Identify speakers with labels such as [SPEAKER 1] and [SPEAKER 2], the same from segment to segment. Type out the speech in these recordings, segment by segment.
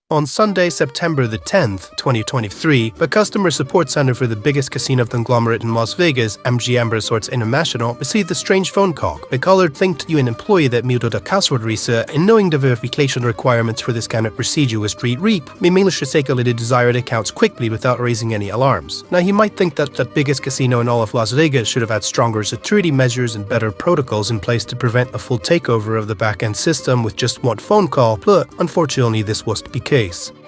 [SPEAKER 1] On Sunday, September the 10th, 2023, the customer support center for the biggest casino conglomerate in Las Vegas, MGM Resorts International, received a strange phone call. The caller thanked you an employee that muted a password reset, and knowing the verification requirements for this kind of procedure was street reap, we managed to circulate the desired accounts quickly without raising any alarms. Now, you might think that the biggest casino in all of Las Vegas should have had stronger security measures and better protocols in place to prevent a full takeover of the back-end system with just one phone call, but unfortunately this wasn't the case.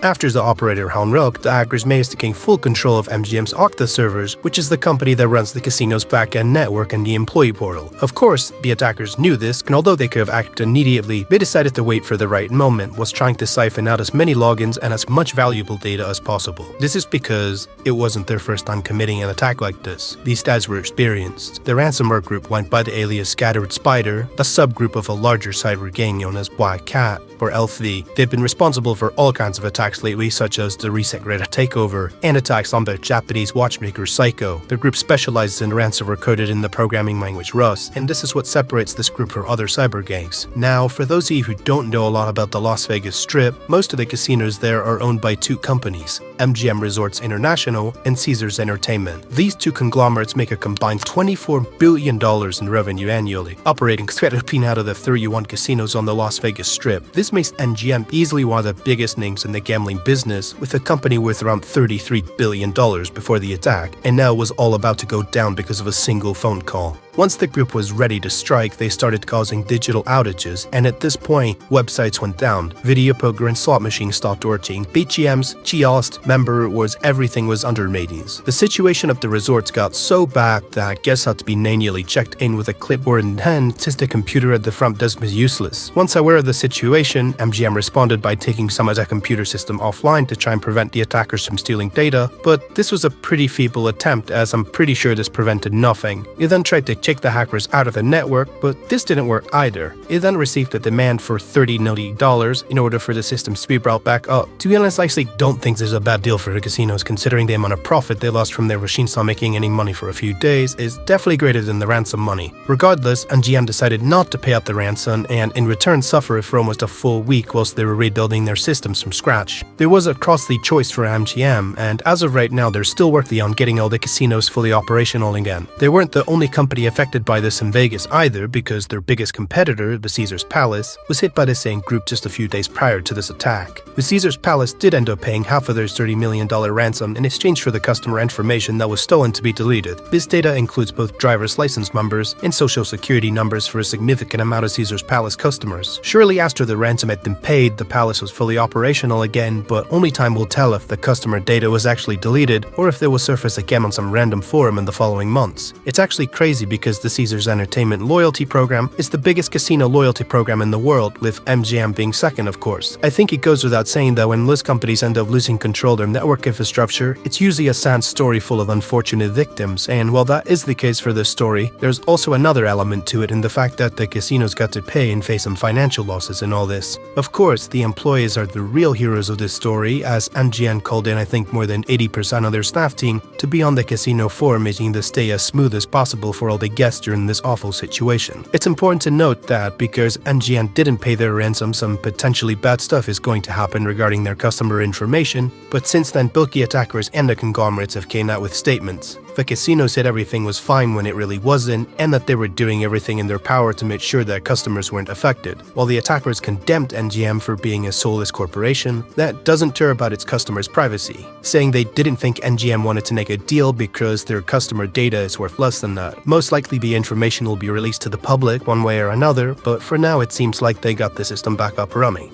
[SPEAKER 1] After the operator hung up, the hackers managed to gain full control of MGM's Okta servers, which is the company that runs the casino's back-end network and the employee portal. Of course, the attackers knew this, and although they could have acted immediately, they decided to wait for the right moment, was trying to siphon out as many logins and as much valuable data as possible. This is because it wasn't their first time committing an attack like this. These guys were experienced. The ransomware group went by the alias Scattered Spider, a subgroup of a larger cyber gang known as BlackCat, or ALPHV. They've been responsible for all kinds of attacks lately, such as the recent Great Takeover and attacks on the Japanese watchmaker Psycho. The group specializes in ransomware coded in the programming language Rust, and this is what separates this group from other cyber gangs. Now, for those of you who don't know a lot about the Las Vegas Strip, most of the casinos there are owned by two companies, MGM Resorts International and Caesars Entertainment. These two conglomerates make a combined $24 billion in revenue annually, operating 13 out of the 31 casinos on the Las Vegas Strip. This makes MGM easily one of the biggest names in the gambling business, with a company worth around $33 billion before the attack, and now was all about to go down because of a single phone call. Once the group was ready to strike, they started causing digital outages, and at this point, websites went down, video poker and slot machines stopped working, BGMs, kiosk, member rewards, everything was under maintenance. The situation of the resorts got so bad that guests had to be manually checked in with a clipboard in hand since the computer at the front desk was useless. Once aware of the situation, MGM responded by taking some of the computer system offline to try and prevent the attackers from stealing data, but this was a pretty feeble attempt, as I'm pretty sure this prevented nothing. They then tried to kick the hackers out of the network, but this didn't work either. It then received a demand for $30 million in order for the systems to be brought back up. To be honest, I actually don't think this is a bad deal for the casinos, considering the amount of profit they lost from their machines not making any money for a few days is definitely greater than the ransom money. Regardless, MGM decided not to pay out the ransom and in return suffered for almost a full week whilst they were rebuilding their systems from scratch. There was a costly choice for MGM, and as of right now they're still working on getting all the casinos fully operational again. They weren't the only company affected by this in Vegas either, because their biggest competitor, the Caesars Palace, was hit by the same group just a few days prior to this attack. The Caesars Palace did end up paying half of their $30 million ransom in exchange for the customer information that was stolen to be deleted. This data includes both driver's license numbers and social security numbers for a significant amount of Caesars Palace customers. Surely after the ransom had been paid, the palace was fully operational again, but only time will tell if the customer data was actually deleted or if they will surface again on some random forum in the following months. It's actually crazy because the Caesars Entertainment loyalty program is the biggest casino loyalty program in the world, with MGM being second, of course. I think it goes without saying that when most companies end up losing control of their network infrastructure, it's usually a sad story full of unfortunate victims, and while that is the case for this story, there's also another element to it in the fact that the casinos got to pay and face some financial losses in all this. Of course, the employees are the real heroes of this story, as MGM called in I think more than 80% of their staff team to be on the casino floor, making this stay as smooth as possible for all the guests during this awful situation. It's important to note that because MGM didn't pay their ransom, some potentially bad stuff is going to happen regarding their customer information, but since then both the attackers and the conglomerates have came out with statements. The casino said everything was fine when it really wasn't, and that they were doing everything in their power to make sure that customers weren't affected. While the attackers condemned MGM for being a soulless corporation, that doesn't care about its customers' privacy, saying they didn't think MGM wanted to make a deal because their customer data is worth less than that. Most likely the information will be released to the public one way or another, but for now it seems like they got the system back up running.